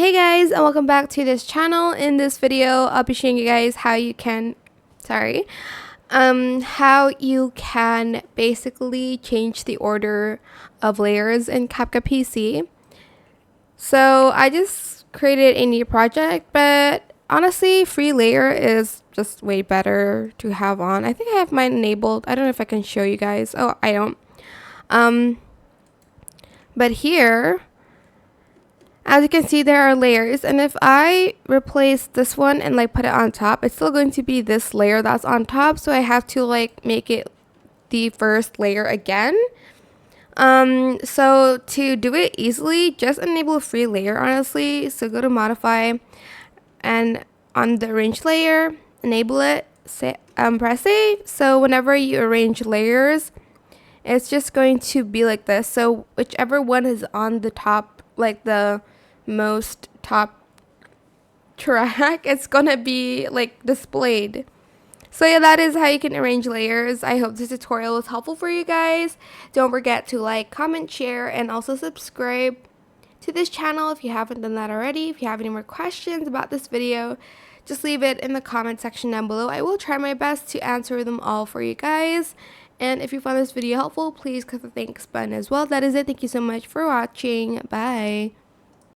Hey guys, and welcome back to this channel. In this video, I'll be showing you guys how you can, how you can basically change the order of layers in CapCut PC. So I just created a new project, but honestly, free layer is just way better to have on. I think I have mine enabled. I don't know if I can show you guys. Oh, I don't. But here, as you can see, there are layers, and if I replace this one and like put it on top, it's still going to be this layer that's on top, so I have to like make it the first layer again. So to do it easily, just enable a free layer, honestly. So go to modify, and on the arrange layer, enable it, press save. So whenever you arrange layers, it's just going to be like this. So whichever one is on the top, like the most top track, it's gonna be like displayed. So yeah, that is how you can arrange layers. I hope this tutorial was helpful for you guys. Don't forget to like, comment, share, and also subscribe to this channel if you haven't done that already. If you have any more questions about this video, just leave it in the comment section down below. I will try my best to answer them all for you guys. And if you found this video helpful, please click the thanks button as well. That is it. Thank you so much for watching. Bye.